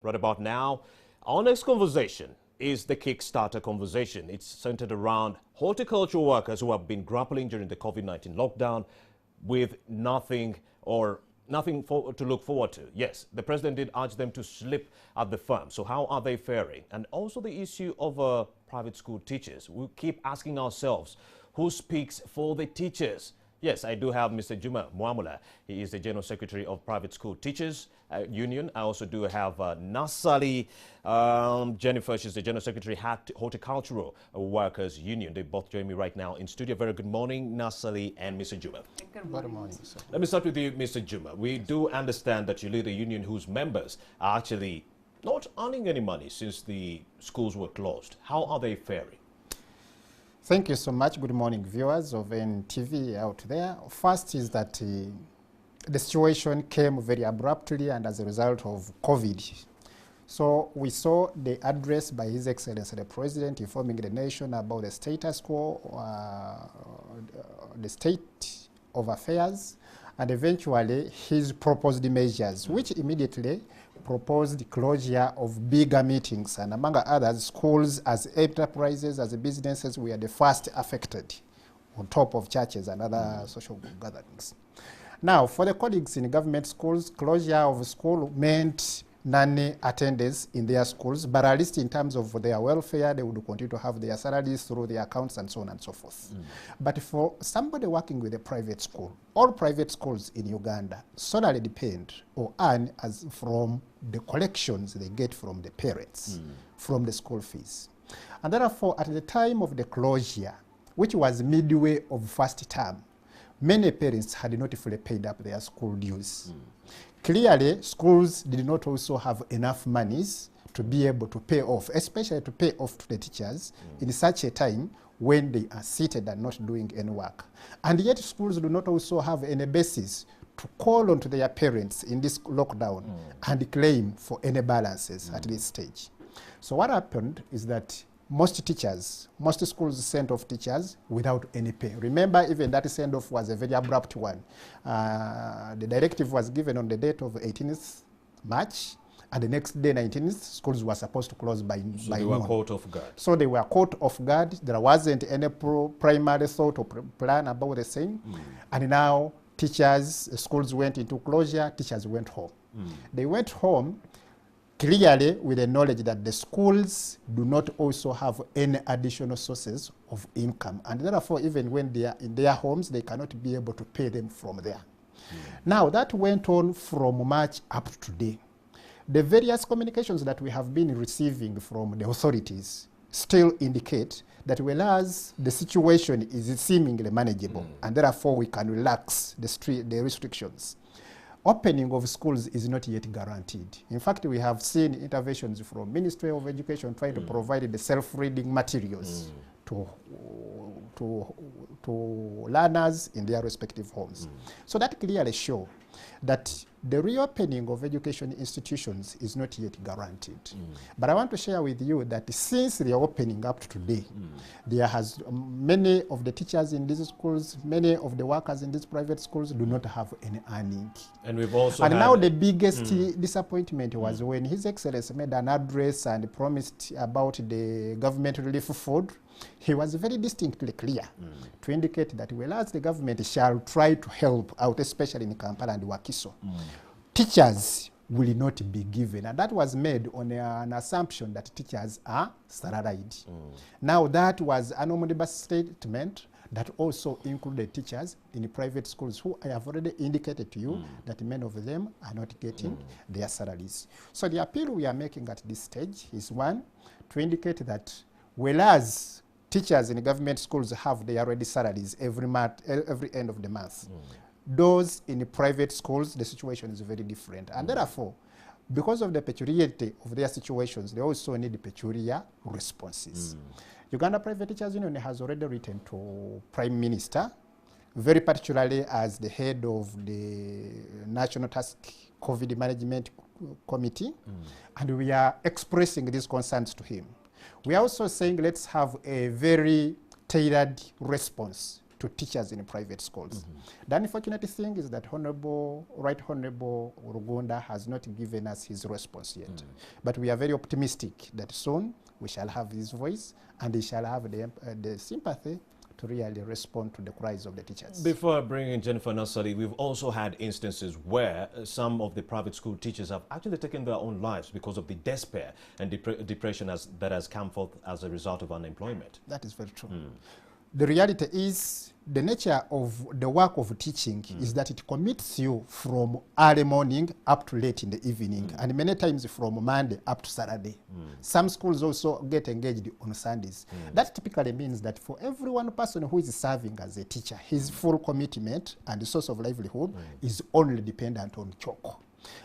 Right about now, our next conversation is the Kickstarter conversation. It's centered around horticultural workers who have been grappling during the COVID-19 lockdown with nothing to look forward to. Yes, the president did urge them to sleep at the farm. So how are they faring? And also the issue of private school teachers. We keep asking ourselves, who speaks for the teachers? Yes, I do have Mr. Juma Mwamula. He is the General Secretary of Private School Teachers Union. I also do have Nasali Jennifer. She's the General Secretary Horticultural Workers Union. They both join me right now in studio. Very good morning, Nasali and Mr. Juma. Good morning, sir. Let me start with you, Mr. Juma. We do understand that you lead a union whose members are actually not earning any money since the schools were closed. How are they faring? Thank you so much. Good morning, viewers of NTV out there. First is that the situation came very abruptly and as a result of COVID. So we saw the address by His Excellency the President informing the nation about the status quo, the state of affairs, and eventually his proposed measures, which immediately proposed the closure of bigger meetings, and among others, schools as enterprises, as businesses were the first affected, on top of churches and other social gatherings. Now, for the colleagues in government schools, closure of school meant non-attendance in their schools, but at least in terms of their welfare, they would continue to have their salaries through their accounts and so on and so forth. But for somebody working with a private school, all private schools in Uganda solely depend or earn as from the collections they get from the parents, from the school fees. And therefore, at the time of the closure, which was midway of first term, many parents had not fully paid up their school dues. Clearly, schools did not also have enough monies to be able to pay off, especially to pay off to the teachers in such a time when they are seated and not doing any work. And yet schools do not also have any basis to call on to their parents in this lockdown and claim for any balances at this stage. So what happened is that most schools sent off teachers without any pay. Remember, even that send-off was a very abrupt one. The directive was given on the date of 18th March, and the next day, 19th, schools were supposed to close by noon. They were caught off guard. So they were caught off guard. There wasn't any primary thought or plan about the same. And now teachers, schools went into closure, teachers went home. They went home clearly with the knowledge that the schools do not also have any additional sources of income. And therefore, even when they are in their homes, they cannot be able to pay them from there. Now, that went on from March up to today. The various communications that we have been receiving from the authorities still indicate that whereas the situation is seemingly manageable, and therefore we can relax the restrictions, opening of schools is not yet guaranteed. In fact, we have seen interventions from Ministry of Education trying to provide the self-reading materials to learners in their respective homes. So that clearly shows that the reopening of education institutions is not yet guaranteed. But I want to share with you that since the opening up to today, there has many of the teachers in these schools, many of the workers in these private schools do not have any earning. And we've also now the biggest disappointment was when His Excellency made an address and promised about the government relief fund. He was very distinctly clear to indicate that whereas the government shall try to help out, especially in Kampala and Wakiso, teachers will not be given. And that was made on an assumption that teachers are salaried. Now that was an omnibus statement that also included teachers in the private schools who I have already indicated to you that many of them are not getting their salaries. So the appeal we are making at this stage is one, to indicate that whereas teachers in government schools have their already salaries every month, every end of the month, those in the private schools, the situation is very different. And therefore, because of the peculiarity of their situations, they also need peculiar responses. Uganda Private Teachers Union has already written to Prime Minister, very particularly as the head of the National Task COVID Management Committee, and we are expressing these concerns to him. We are also saying let's have a very tailored response to teachers in private schools. The unfortunate thing is that Right Honorable Rugunda has not given us his response yet. But we are very optimistic that soon we shall have his voice and he shall have the sympathy to really respond to the cries of the teachers. Before I bring in Jennifer Nassali, we've also had instances where some of the private school teachers have actually taken their own lives because of the despair and depression that has come forth as a result of unemployment. That is very true. The reality is, the nature of the work of teaching is that it commits you from early morning up to late in the evening, and many times from Monday up to Saturday. Some schools also get engaged on Sundays. That typically means that for every one person who is serving as a teacher, his full commitment and the source of livelihood is only dependent on chalk.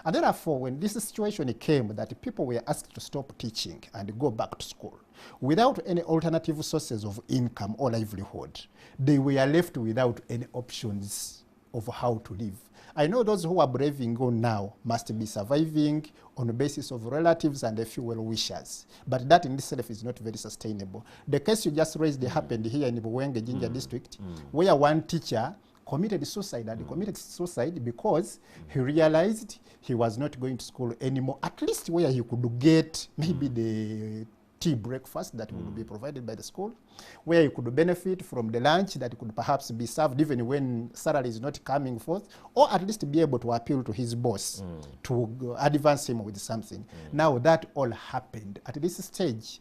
And therefore, when this situation came that people were asked to stop teaching and go back to school without any alternative sources of income or livelihood, they were left without any options of how to live. I know those who are braving on now must be surviving on the basis of relatives and a few well-wishers, but that in itself is not very sustainable. The case you just raised happened here in Buwenge, Jinja district, where one teacher committed suicide, and he committed suicide because he realized he was not going to school anymore, at least where he could get maybe the tea breakfast that would be provided by the school, where he could benefit from the lunch that could perhaps be served even when salary is not coming forth, or at least be able to appeal to his boss to advance him with something. Now that all happened. At this stage,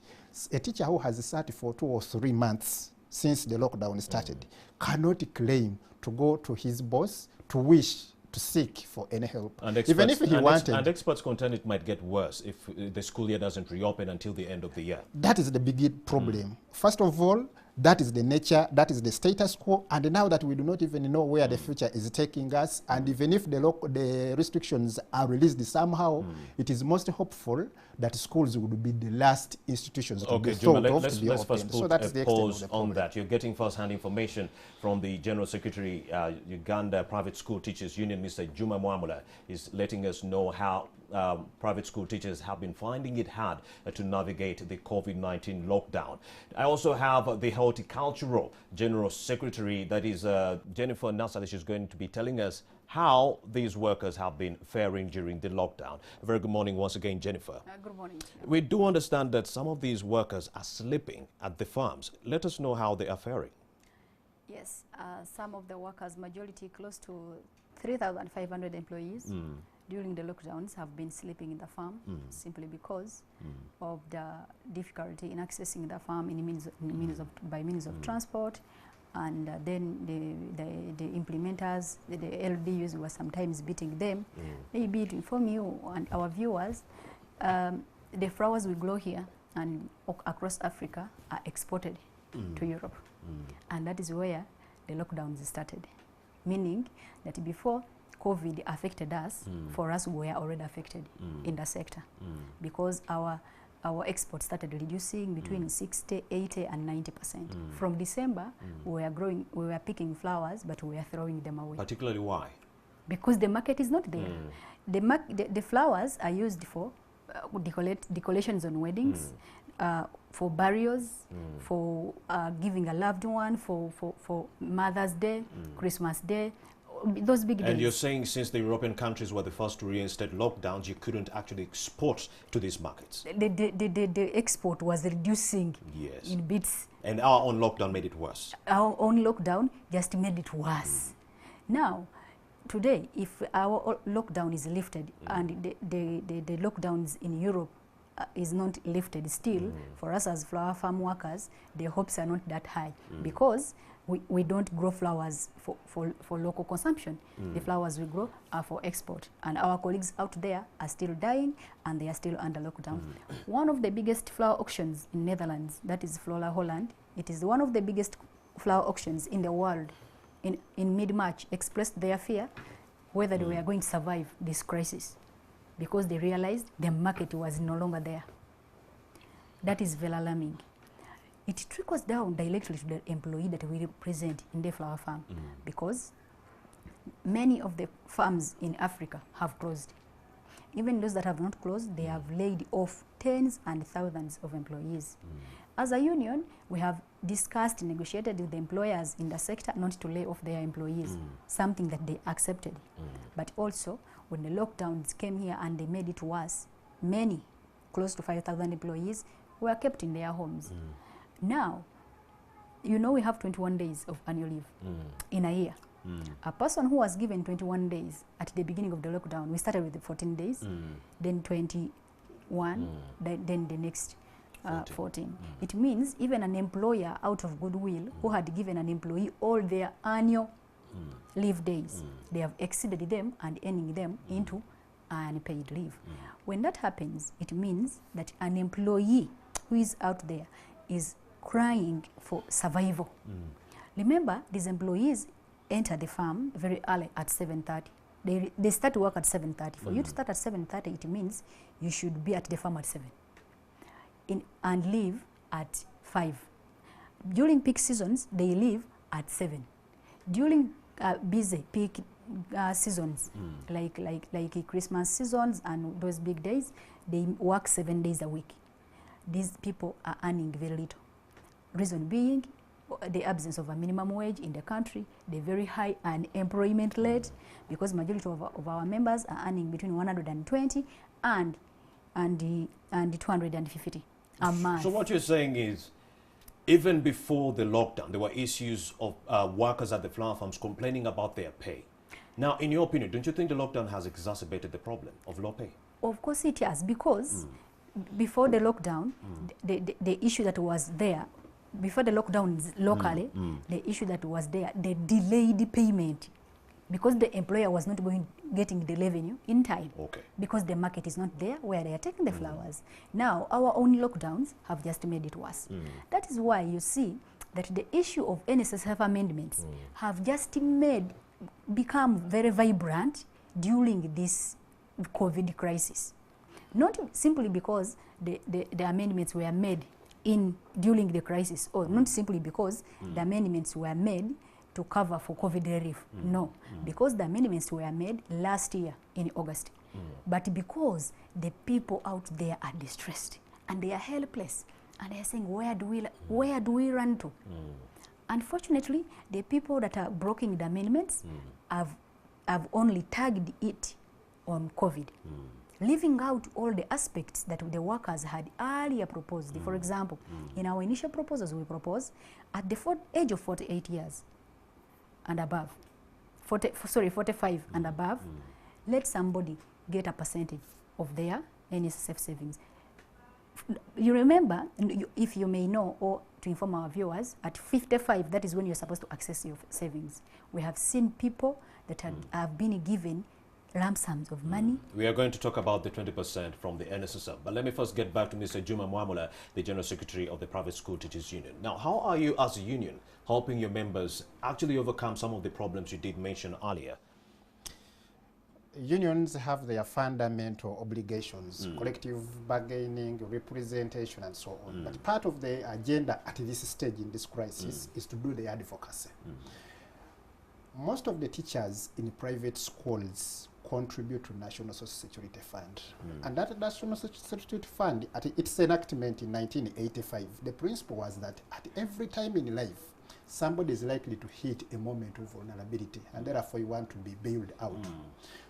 a teacher who has sat for 2 or 3 months since the lockdown started cannot claim to go to his boss to seek for any help. And even if he wanted. And experts contend it might get worse if the school year doesn't reopen until the end of the year. That is the big problem. First of all, that is the nature, that is the status quo, and now that we do not even know where the future is taking us, and even if the restrictions are released somehow, it is most hopeful that schools would be the last institutions to be thought of to be opened. So that's the pause on that. You're getting first-hand information from the General Secretary, Uganda Private School Teachers Union, Mr. Juma Mwamula, is letting us know how private school teachers have been finding it hard to navigate the COVID-19 lockdown. I also have the horticultural General Secretary, that is Jennifer Nassali. She's going to be telling us how these workers have been faring during the lockdown. A very good morning once again, Jennifer. Good morning. We do understand that some of these workers are sleeping at the farms. Let us know how they are faring. Yes, some of the workers, majority close to 3,500 employees, during the lockdowns have been sleeping in the farm simply because of the difficulty in accessing the farm by means of transport, and then the implementers, the LDUs were sometimes beating them. Maybe to inform you and our viewers, the flowers we grow here and across Africa are exported to Europe, and that is where the lockdowns started, meaning that before COVID affected us, for us we were already affected in the sector because our exports started reducing between 60, 80 and 90%. From December, we were picking flowers, but we were throwing them away. Particularly why? Because the market is not there. The flowers are used for decorations on weddings, for burials, for giving a loved one, for Mother's Day, Christmas Day, those big days. And you're saying since the European countries were the first to reinstate lockdowns, you couldn't actually export to these markets? The export was reducing in bits. And our own lockdown made it worse? Our own lockdown just made it worse. Now, today, if our lockdown is lifted and the lockdowns in Europe is not lifted still, for us as flower farm workers, the hopes are not that high because we don't grow flowers for local consumption. The flowers we grow are for export, and our colleagues out there are still dying and they are still under lockdown. One of the biggest flower auctions in Netherlands, that is Flora Holland, it is one of the biggest flower auctions in the world. In mid-March, expressed their fear whether they were going to survive this crisis because they realized the market was no longer there. That is very alarming. It trickles down directly to the employee that we represent in the flower farm because many of the farms in Africa have closed. Even those that have not closed, they have laid off tens and thousands of employees. as a union, we have discussed, negotiated with the employers in the sector not to lay off their employees, something that they accepted. But also, when the lockdowns came here and they made it worse, many, close to 5,000 employees, were kept in their homes. Now, you know we have 21 days of annual leave in a year. A person who was given 21 days at the beginning of the lockdown, we started with the 14 days, then 21, then the next 14. It means even an employer out of goodwill who had given an employee all their annual leave days, they have exceeded them and earning them into unpaid leave. When that happens, it means that an employee who is out there is crying for survival. Remember, these employees enter the farm very early at 7:30. They start to work at 7:30. For you to start at 7:30, it means you should be at the farm at 7 and leave at 5. During peak seasons, they leave at 7. During busy peak seasons, like Christmas seasons and those big days, they work 7 days a week. These people are earning very little. Reason being, the absence of a minimum wage in the country, the very high unemployment rate, because majority of our members are earning between 120 and 250 a month. So what you're saying is, even before the lockdown, there were issues of workers at the flower farms complaining about their pay. Now, in your opinion, don't you think the lockdown has exacerbated the problem of low pay? Of course it has, because before the lockdown, the issue that was there, before the lockdown locally, the issue that was there, the delayed payment, because the employer was not getting the revenue in time, because the market is not there where they are taking the flowers. Now, our own lockdowns have just made it worse. That is why you see that the issue of NSSF amendments have just become very vibrant during this COVID crisis. Not simply because the amendments were made during the crisis, or not simply because the amendments were made to cover for COVID relief. No, because the amendments were made last year in August. But because the people out there are distressed and they are helpless and they are saying, where do we run to? Unfortunately, the people that are blocking the amendments have only tagged it on COVID, leaving out all the aspects that the workers had earlier proposed. For example, in our initial proposals, we proposed at the age of 48 years and above, 45 and above, let somebody get a percentage of their NSSF savings. You remember, if you may know, or to inform our viewers, at 55, that is when you're supposed to access your savings. We have seen people that have been given lump sums of money. We are going to talk about the 20% from the NSSF, but let me first get back to Mr. Juma Mwamula, the General Secretary of the Private School Teachers Union. Now, how are you as a union helping your members actually overcome some of the problems you did mention earlier? Unions have their fundamental obligations, collective bargaining, representation, and so on. But part of the agenda at this stage in this crisis is to do the advocacy. Most of the teachers in private schools contribute to National Social Security Fund. And that National Social Security Fund, at its enactment in 1985, the principle was that at every time in life, somebody is likely to hit a moment of vulnerability, and therefore you want to be bailed out.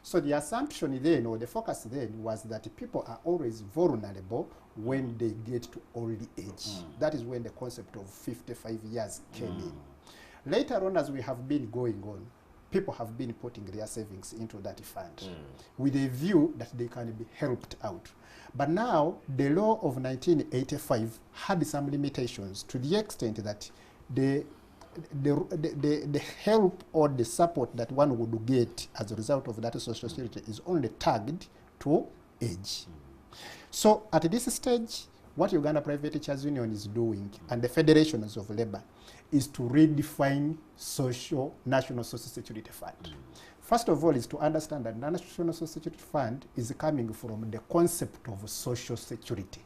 So the assumption then, or the focus then, was that people are always vulnerable when they get to old age. That is when the concept of 55 years came in. Later on, as we have been going on, people have been putting their savings into that fund with a view that they can be helped out. But now, the law of 1985 had some limitations to the extent that the help or the support that one would get as a result of that social security is only tagged to age. So at this stage, what Uganda Private Teachers Union is doing, and the Federations of Labour, is to redefine National Social Security Fund. First of all, is to understand that the National Social Security Fund is coming from the concept of social security.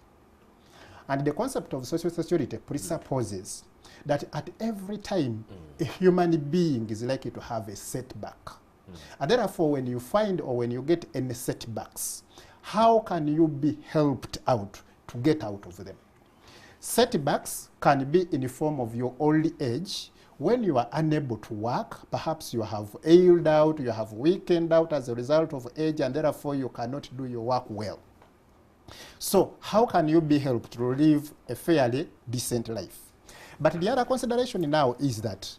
And the concept of social security presupposes that at every time a human being is likely to have a setback. And therefore, when you find or when you get any setbacks, how can you be helped out to get out of them? Setbacks can be in the form of your old age, when you are unable to work. Perhaps you have ailed out, you have weakened out as a result of age, and therefore you cannot do your work well. So how can you be helped to live a fairly decent life? But the other consideration now is that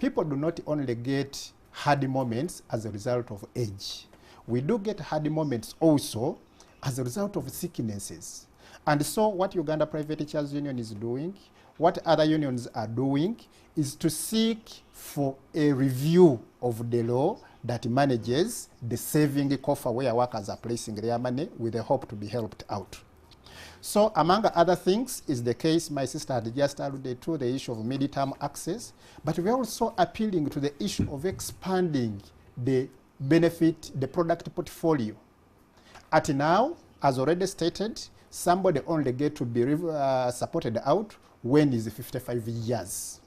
people do not only get hard moments as a result of age. We do get hard moments also as a result of sicknesses. And so what Uganda Private Teachers Union is doing, what other unions are doing, is to seek for a review of the law that manages the saving coffer where workers are placing their money with the hope to be helped out. So among other things is the case my sister had just alluded to, the issue of mid-term access, but we're also appealing to the issue of expanding the benefit, the product portfolio. At now, as already stated, somebody only get to be supported out when is 55 years.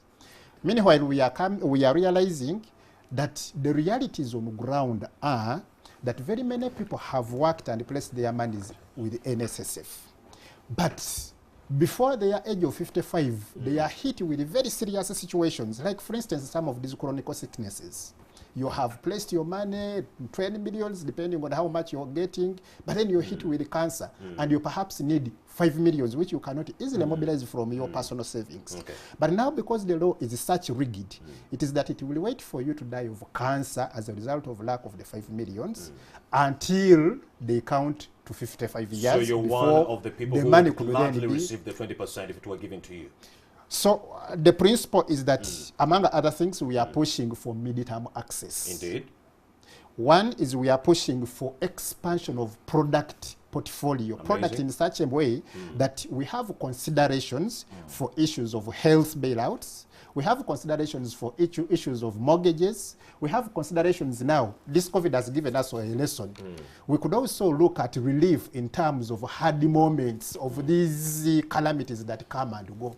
Meanwhile, we are realizing that the realities on the ground are that very many people have worked and placed their monies with NSSF. But before their age of 55, they are hit with very serious situations, like for instance, some of these chronic sicknesses. You have placed your money, 20 millions, depending on how much you're getting, but then you're hit with cancer, and you perhaps need 5 millions, which you cannot easily mobilize from your personal savings. Okay. But now, because the law is such rigid, it is that it will wait for you to die of cancer as a result of lack of the 5 millions until they count to 55 years. So you're one of the people who would gladly receive the 20% if it were given to you. So the principle is that, among other things, we are pushing for mid-term access. Indeed. One is we are pushing for expansion of product portfolio. Amazing. Product in such a way that we have considerations for issues of health bailouts. We have considerations for issues of mortgages. We have considerations now. This COVID has given us a lesson. We could also look at relief in terms of hard moments of these calamities that come and go.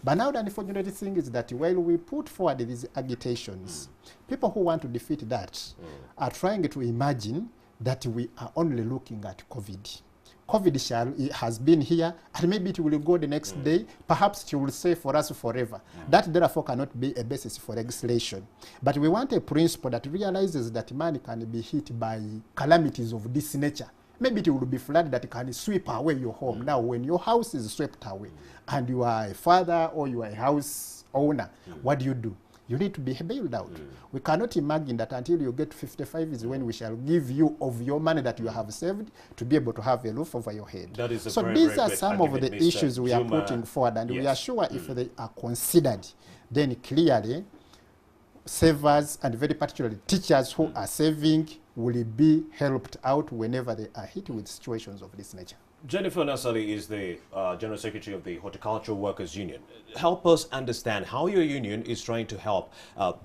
But now the unfortunate thing is that while we put forward these agitations, people who want to defeat that are trying to imagine that we are only looking at COVID. COVID has been here, and maybe it will go the next day. Perhaps it will stay for us forever. That therefore cannot be a basis for legislation. But we want a principle that realizes that man can be hit by calamities of this nature. Maybe it will be flood that can sweep away your home. Now, when your house is swept away, and you are a father or you are a house owner, what do? You need to be bailed out. We cannot imagine that until you get 55 is when we shall give you of your money that you have saved to be able to have a roof over your head. That is a so very, these very are some of the issues we are putting forward, and we are sure if they are considered, then clearly savers, and very particularly teachers who are saving, will be helped out whenever they are hit with situations of this nature. Jennifer Nasali is the General Secretary of the Horticultural Workers Union. Help us understand how your union is trying to help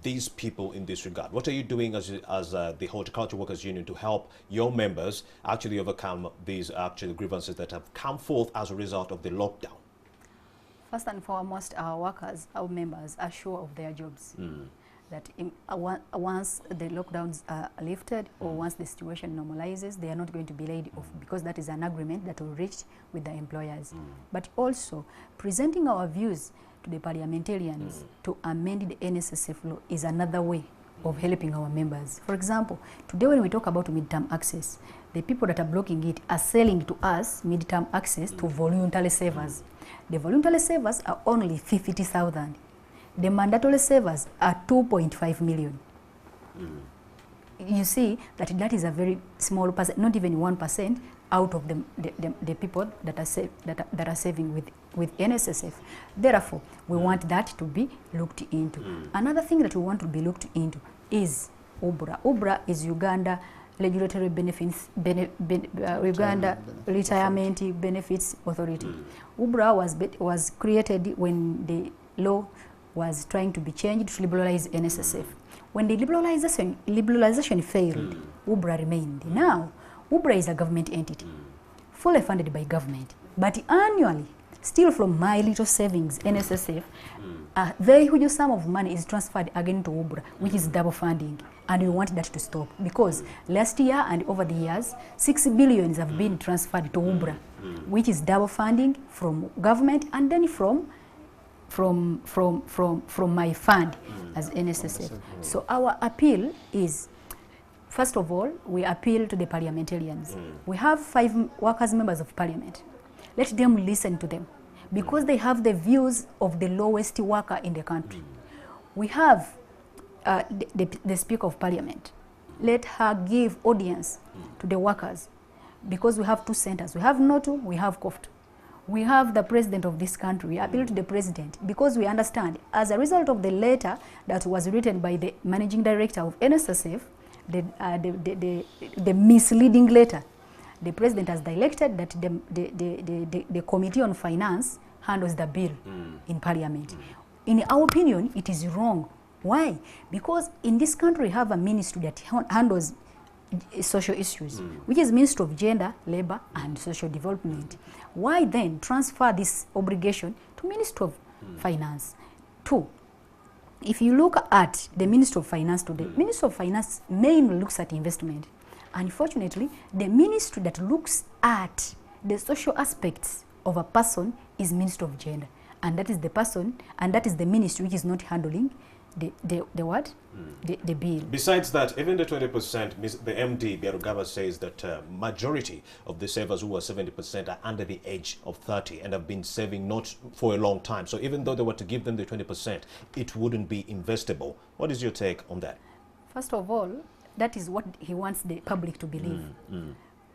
these people in this regard. What are you doing as the Horticultural Workers Union to help your members actually overcome these grievances that have come forth as a result of the lockdown? First and foremost, our workers, our members, are sure of their jobs. That once the lockdowns are lifted or once the situation normalizes, they are not going to be laid off, because that is an agreement that we reached with the employers. But also, presenting our views to the parliamentarians to amend the NSSF law is another way of helping our members. For example, today when we talk about mid-term access, the people that are blocking it are selling to us mid-term access to voluntary savers. The voluntary savers are only 50,000. The mandatory savers are 2.5 million. You see that is a very small percent, not even 1% out of the people that are saving with NSSF. Therefore, we want that to be looked into. Another thing that we want to be looked into is UBRA. UBRA is Uganda Regulatory Benefits, Uganda Retirement Benefits Authority. UBRA was created when the law was trying to be changed to liberalize NSSF. When the liberalization failed, UBRA remained. Now, UBRA is a government entity, fully funded by government, but annually, still from my little savings, NSSF, a very huge sum of money is transferred again to UBRA, which is double funding. And we want that to stop because last year and over the years, 6 billion have been transferred to UBRA, which is double funding from government and then from my fund as NSSF. So our appeal is, first of all, we appeal to the parliamentarians. We have 5 workers members of parliament. Let them listen to them because they have the views of the lowest worker in the country. We have the Speaker of Parliament. Let her give audience to the workers because we have 2 centers. We have Noto, we have Kofto. We have the president of this country. We appeal to the president because we understand as a result of the letter that was written by the managing director of NSSF, the misleading letter, the president has directed that the Committee on Finance handles the bill in Parliament. In our opinion, it is wrong. Why? Because in this country we have a ministry that handles social issues, which is Ministry of Gender, Labor and Social Development. Why then transfer this obligation to Ministry of Finance? 2, if you look at the Ministry of Finance today, Ministry of Finance mainly looks at investment. Unfortunately, the ministry that looks at the social aspects of a person is Ministry of Gender. And that is the person, and that is the ministry which is not handling the what? The bill. Besides that, even the 20%, the MD, Biarugaba, says that majority of the savers who are 70% are under the age of 30 and have been saving not for a long time. So even though they were to give them the 20%, it wouldn't be investable. What is your take on that? First of all, that is what he wants the public to believe.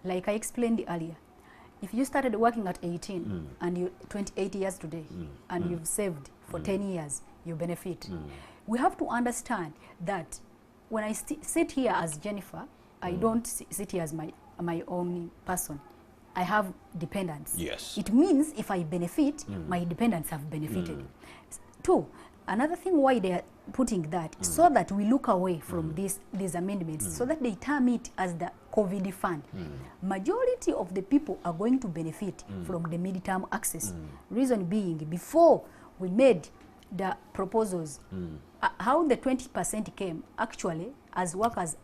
Like I explained earlier, if you started working at 18 and you're 28 years today and you've saved for 10 years, you benefit. We have to understand that when I sit here as Jennifer, I don't sit here as my own person. I have dependents. Yes. It means if I benefit, my dependents have benefited. 2, another thing why they are putting that, so that we look away from these amendments, so that they term it as the COVID fund. Majority of the people are going to benefit from the midterm access. Reason being, before we made the proposals, how the 20% came, actually, as workers,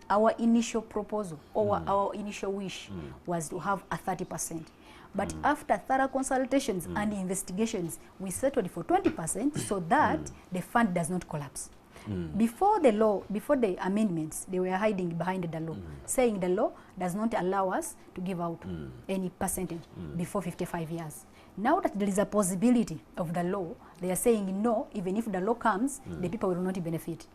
our initial proposal or our initial wish was to have a 30%. But after thorough consultations and investigations, we settled for 20% so that the fund does not collapse. Before the law, before the amendments, they were hiding behind the law, saying the law does not allow us to give out any percentage before 55 years. Now that there is a possibility of the law, they are saying no, even if the law comes, the people will not benefit.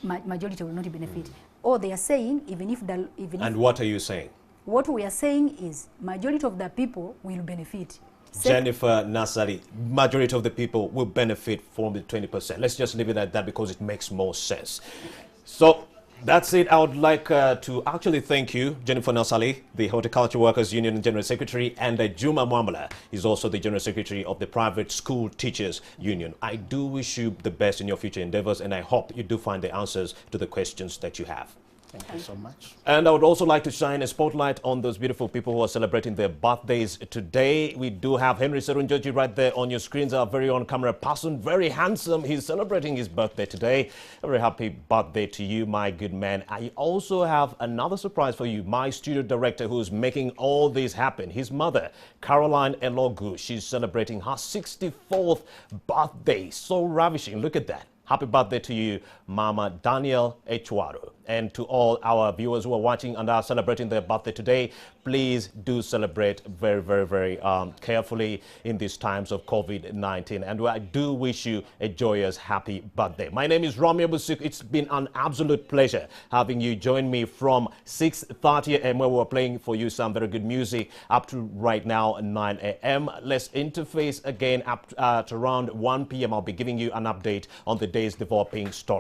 Majority will not benefit. Or they are saying even if the... And what are you saying? What we are saying is majority of the people will benefit. Jennifer Nassari, majority of the people will benefit from the 20%. Let's just leave it at that because it makes more sense. So that's it. I would like to actually thank you, Jennifer Nassali, the Horticultural Workers Union General Secretary, and Juma Mwamala is also the General Secretary of the Private School Teachers Union. I do wish you the best in your future endeavors, and I hope you do find the answers to the questions that you have. Thank you so much. And I would also like to shine a spotlight on those beautiful people who are celebrating their birthdays today. We do have Henry Serunjoji right there on your screens, our very own camera person, very handsome. He's celebrating his birthday today. A very happy birthday to you, my good man. I also have another surprise for you, my studio director who's making all this happen. His mother, Caroline Elogu, she's celebrating her 64th birthday. So ravishing. Look at that. Happy birthday to you, Mama Daniel Echwaro. And to all our viewers who are watching and are celebrating their birthday today, please do celebrate very, very, very carefully in these times of COVID-19. And I do wish you a joyous, happy birthday. My name is Romeo Busuk. It's been an absolute pleasure having you join me from 6:30 a.m. where we're playing for you some very good music up to right now 9 a.m. Let's interface again up at around 1 p.m. I'll be giving you an update on the day's developing story.